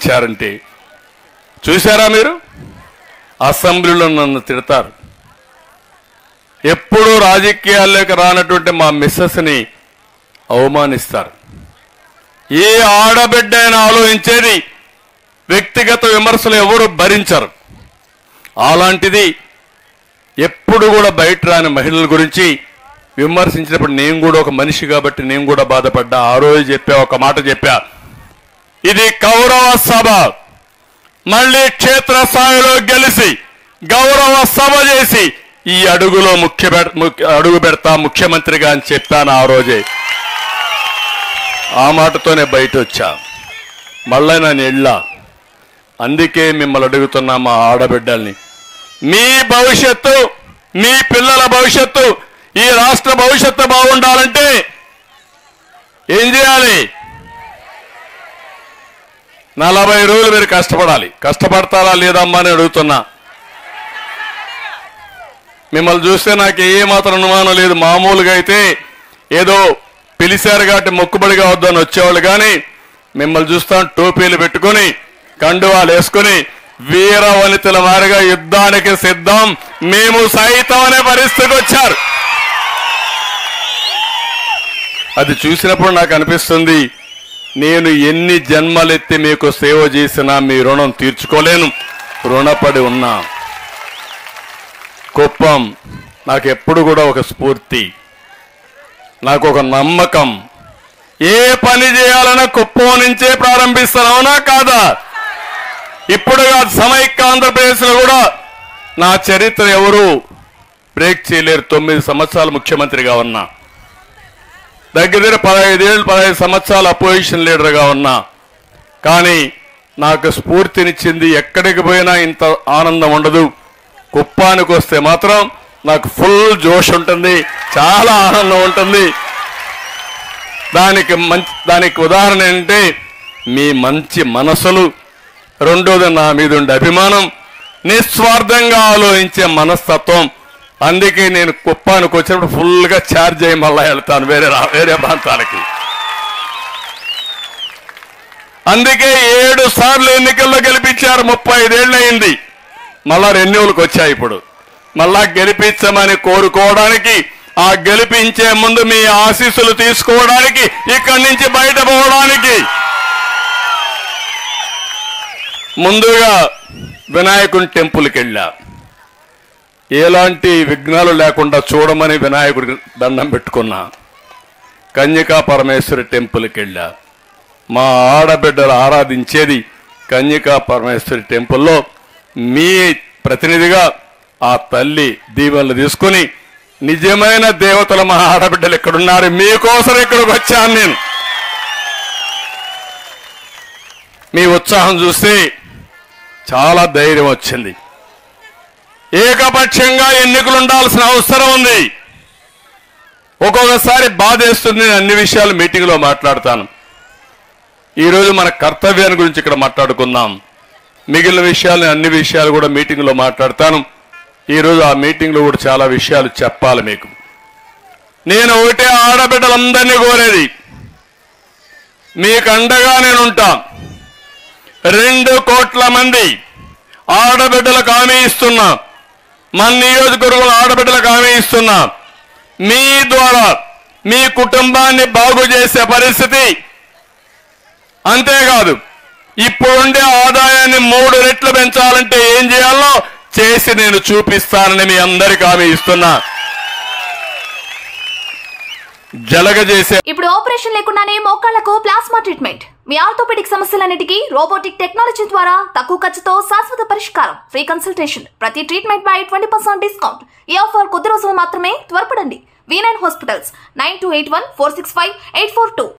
ఇచ్చారంటే చూసారా మీరు? అసెంబ్లీలో నన్ను తిడతారు. ఎప్పుడూ రాజకీయాల్లోకి రానటువంటి మా మిస్సెస్ని అవమానిస్తారు. ఏ ఆడబిడ్డ అయినా ఆలోచించేది వ్యక్తిగత విమర్శలు ఎవరు భరించరు. అలాంటిది ఎప్పుడు కూడా బయట రాని మహిళల గురించి విమర్శించినప్పుడు నేను కూడా ఒక మనిషి కాబట్టి నేను కూడా బాధపడ్డా. ఆ రోజు ఒక మాట చెప్పా, ఇది గౌరవ సభ, మళ్ళీ క్షేత్రస్థాయిలో గెలిచి గౌరవ సభ చేసి ఈ అడుగులో అడుగు పెడతా ముఖ్యమంత్రిగా అని చెప్పాను ఆ రోజే. ఆ మాటతోనే బయట వచ్చా. మళ్ళీ నేను వెళ్ళా. అందుకే మిమ్మల్ని అడుగుతున్నా, మా ఆడబిడ్డల్ని, మీ భవిష్యత్తు, మీ పిల్లల భవిష్యత్తు, ఈ రాష్ట్ర భవిష్యత్తు బాగుండాలంటే ఏం చేయాలి? 40 రోజులు మీరు కష్టపడాలి. కష్టపడతారా లేదమ్మా అని అడుగుతున్నా. మిమ్మల్ని చూస్తే నాకు ఏమాత్రం అనుమానం లేదు. మామూలుగా అయితే ఏదో పిలిచారు కాబట్టి మొక్కుబడిగా వద్దని వచ్చేవాళ్ళు, కానీ మిమ్మల్ని చూస్తాను టోపీలు పెట్టుకొని కండువాలు వేసుకొని వీర వనితల వారిగా యుద్ధానికి సిద్ధం, మేము సైతం అనే పరిస్థితికి వచ్చారు. అది చూసినప్పుడు నాకు అనిపిస్తుంది, నేను ఎన్ని జన్మలెత్తి మీకు సేవ చేసినా మీ రుణం తీర్చుకోలేను. రుణపడి ఉన్నా. కుప్పం నాకు ఎప్పుడు కూడా ఒక స్ఫూర్తి, నాకు ఒక నమ్మకం. ఏ పని చేయాలన్నా కుప్పం నుంచే ప్రారంభిస్తాను, అవునా కాదా? ఇప్పుడు కాదు, సమైక్య ఆంధ్రప్రదేశ్లో కూడా నా చరిత్ర ఎవరు బ్రేక్ చేయలేరు. 9 సంవత్సరాలు ముఖ్యమంత్రిగా ఉన్నా, దగ్గర 15 సంవత్సరాలు అపోజిషన్ లీడర్గా ఉన్నా. కానీ నాకు స్ఫూర్తినిచ్చింది, ఎక్కడికి పోయినా ఇంత ఆనందం ఉండదు, కుప్పానికి వస్తే మాత్రం నాకు ఫుల్ జోష్ ఉంటుంది, చాలా ఆనందం ఉంటుంది. దానికి ఉదాహరణ ఏంటంటే మీ మంచి మనసులు, రెండోది నా మీద ఉండే అభిమానం, నిస్వార్థంగా ఆలోచించే మనస్తత్వం. అందుకే నేను కుప్పానికి వచ్చినప్పుడు ఫుల్గా ఛార్జ్ అయ్యి మళ్ళా వెళ్తాను వేరే ప్రాంతాలకి. అందుకే 7 సార్లు ఎన్నికల్లో గెలిపించారు. 35 ఏళ్ళు అయింది. మళ్ళా రెన్యూవల్కి వచ్చాయి. ఇప్పుడు మళ్ళా గెలిపించమని కోరుకోవడానికి, ఆ గెలిపించే ముందు మీ ఆశీస్సులు తీసుకోవడానికి, ఇక్కడి నుంచి బయట పోవడానికి ముందుగా వినాయకుని టెంపుల్కి వెళ్ళా. ఎలాంటి విఘ్నాలు లేకుండా చూడమని వినాయకుడి దండం పెట్టుకున్నా. కన్యకా పరమేశ్వరి టెంపుల్కి వెళ్ళా. మా ఆడబిడ్డలు ఆరాధించేది కన్యకా పరమేశ్వరి టెంపుల్లో. మీ ప్రతినిధిగా ఆ తల్లి దీవెనలు తీసుకుని, నిజమైన దేవతలు మా ఆడబిడ్డలు ఎక్కడున్నారు, మీకోసం ఇక్కడికి వచ్చాను నేను. మీ ఉత్సాహం చూస్తే చాలా ధైర్యం వచ్చింది. ఏకపక్షంగా ఎన్నికలు ఉండాల్సిన అవసరం ఉంది. ఒక్కొక్కసారి బాధేస్తుంది. అన్ని విషయాలు మీటింగ్లో మాట్లాడతాను. ఈరోజు మన కర్తవ్యాన్ని గురించి ఇక్కడ మాట్లాడుకుందాం. మిగిలిన విషయాలు, అన్ని విషయాలు కూడా మీటింగ్లో మాట్లాడతాను. ఈరోజు ఆ మీటింగ్లో కూడా చాలా విషయాలు చెప్పాలి మీకు. నేను ఒకటే ఆడబిడ్డలందరినీ కోరేది, మీకు అండగా నేను ఉంటా. 2 కోట్ల మంది ఆడబిడ్డలకు హామీ ఇస్తున్నా, మన నియోజకవర్గంలో ఆడబిడ్డలకు హామీ ఇస్తున్నా. మీ ద్వారా మీ కుటుంబాన్ని బాగు చేసే పరిస్థితి, అంతేకాదు ఇప్పుడుండే ఆదాయాన్ని 3 రెట్లు పెంచాలంటే ఏం చేయాలో చేసి నేను చూపిస్తానని మీ అందరికీ హామీ ఇస్తున్నా. జలగజేసే ఇప్పుడు ఆపరేషన్ లేకుండానే మోకాళ్లకు ప్లాస్మా ట్రీట్మెంట్. మీ ఆర్థోపెడిక్ సమస్యలన్నిటికీ రోబోటిక్ టెక్నాలజీ ద్వారా తక్కువ ఖర్చుతో శాశ్వత పరిష్కారం. Free consultation. ప్రతి ట్రీట్మెంట్ పై 20% డిస్కౌంట్. ఈ ఆఫర్ కొద్ది రోజులు మాత్రమే. త్వరపడండి. V9 hospitals 9281465842.